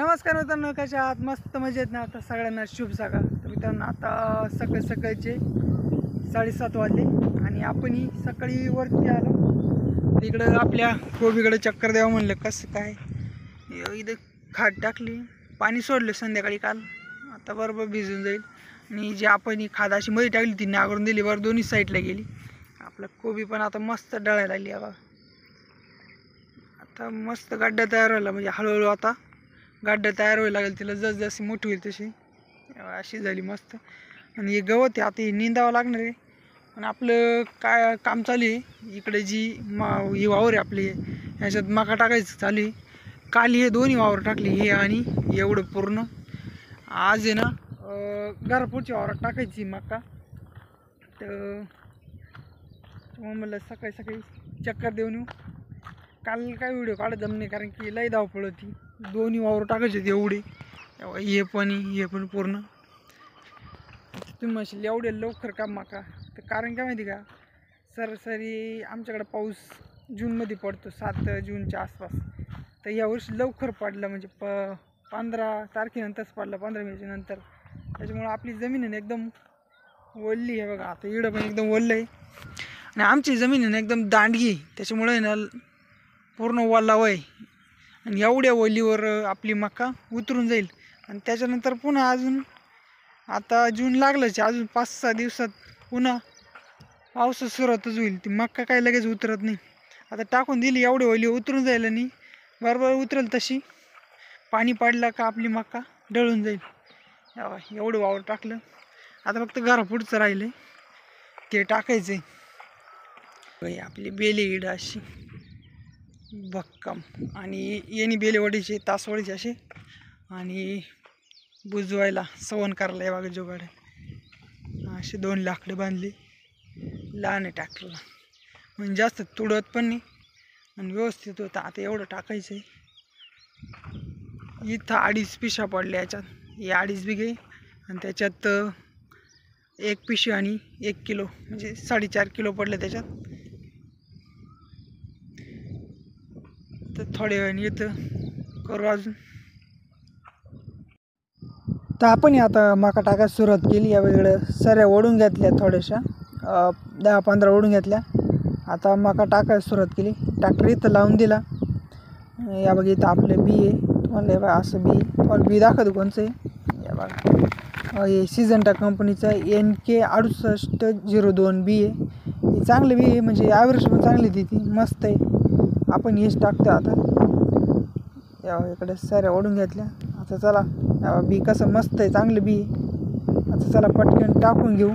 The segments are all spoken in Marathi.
नमस्कार मित्रांनो, कशा आहात? मस्त मजेत ना? आता सगळ्यांना शुभ सकाळ. तर मित्रांनो, आता सकाळचे 7:30 वाजले आणि आपणही सकाळी वरती आलो. तिकडं आपल्या कोबीकडे चक्कर द्यावं म्हणलं. कसं काय इथं खाट टाकली, पाणी सोडलं संध्याकाळी काल, आता बरोबर भिजून जाईल. आणि जी आपण ही खाद अशी मध्ये टाकली ती नागरून दिली, बरं दोन्ही साईडला गेली. आपलं कोबी पण आता मस्त डळायला लागली. आता मस्त गड्डा तयार व्हायला, म्हणजे हळूहळू आता गड्डा तयार व्हायला लागेल. तिला जसजशी मोठी होईल तशी अशी झाली मस्त. आणि हे गवत आहे, आता हे निंदावं लागणार आहे. पण आपलं काय काम चालू आहे इकडे, जी ही वावर आहे आपली, ह्याच्यात मका टाकायचं चालू आहे. काल हे दोन्ही वावर टाकली, हे आणि एवढं पूर्ण. आज आहे ना घरापुढच्या वावरात टाकायची मका. तर मग म्हणलं सकाळी सकाळी चक्कर देऊन येऊ. काल काय व्हिडिओ काढत जम नाही, कारण की लई धावपळ होती. दोन्ही वावर टाकायचे एवढे, हे पण पूर्ण. तुम्ही म्हणशील एवढे लवकर का मका? तर कारण काय माहिती का, सरासरी आमच्याकडे पाऊस जूनमध्ये पडतो, 7 जूनच्या आसपास. तर यावर्षी लवकर पडला, म्हणजे 15 तारखेनंतरच पडला, 15 मेच्या नंतर. त्याच्यामुळं आपली जमीन आहे एकदम ओलली आहे. बघा आता इकडं पण एकदम ओललं आहे. आणि आमची जमीन आहे ना एकदम दांडगी, त्याच्यामुळे ना पूर्ण ओलावा आहे. आणि एवढ्या ओलीवर आपली मका उतरून जाईल. आणि त्याच्यानंतर पुन्हा अजून, आता जून लागलंच, अजून 5-6 दिवसात पुन्हा पावसात सुरुवातच होईल. ती मका काय लगेच उतरत नाही. आता टाकून दिली, एवढी ओली उतरून जाईल आणि बरोबर उतरेल तशी पाणी पडलं का आपली मका डळून जाईल. एवढं वावर टाकलं, आता फक्त घरापुढचं राहिले ते टाकायचं आहे. आपली बेली इड अशी भक्कम, आणि येणी बेलेवाडीचे तासवाडीचे असे, आणि बुजवायला सवण करायला या बागे जोगाड असे 2 लाकडं बांधली. लहान आहे ट्रॅक्टरला, म्हणजे जास्त तुडत पण नाही आणि व्यवस्थित होतं. आता एवढं टाकायचं आहे. इथं 2.5 पिशा पडल्या याच्यात, हे 2.5 बिघे, आणि त्याच्यात 1 पिशवी आणि 1 किलो, म्हणजे 4.5 किलो पडले त्याच्यात. तर थोड्या वेळाने येतं करू अजून. तर आपण आता मका टाकायला सुरुवात केली. या वेगळं सऱ्या ओढून घेतल्या, थोड्याशा 10-15 ओढून घेतल्या. आता मका टाकायला सुरुवात केली. ट्रॅक्टर इथं लावून दिला. या बघा इथं आपले बी आहे, तुम्हाला बघा असं बी, तुम्हाला बी दाखवतो कोणचं आहे. या बघा हे सिजंटा कंपनीचं NK 6802 बी आहे. हे चांगलं बी आहे, म्हणजे ॲव्हरेज पण चांगली ती मस्त आहे. आपण हेच टाकतो आता. या इकडे साऱ्या ओढून घेतल्या. आता चला, बी कसं मस्त आहे, चांगलं बी. आता चला पटकन टाकून घेऊ.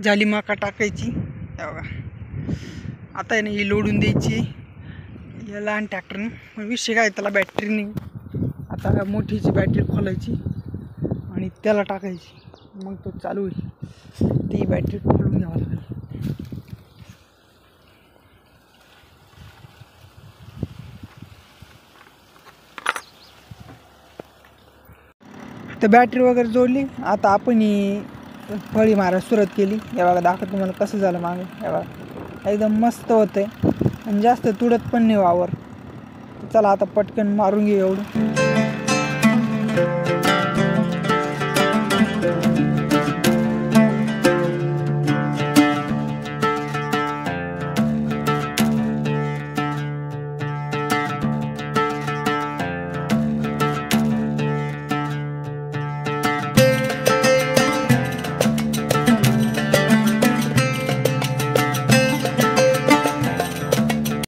झाली मका टाकायची. बघा आता आहे ना ही लोडून द्यायची या लहान ट्रॅक्टरने. पण विषय काय, त्याला बॅटरी नाही. आता मोठीची बॅटरी खोलायची आणि त्याला टाकायची, मग तो चालू होईल. ती बॅटरी खोलून घ्यावं लागेल. तर बॅटरी वगैरे जोडली. आता आपण ही फळी मारायला सुरुवात केली. या बघा दाखवत तुम्हाला कसं झालं मागे. या बघा एकदम मस्त होतंय आणि जास्त तुडत पण नाही वावर. चला आता पटकन मारून घेऊ एवढं.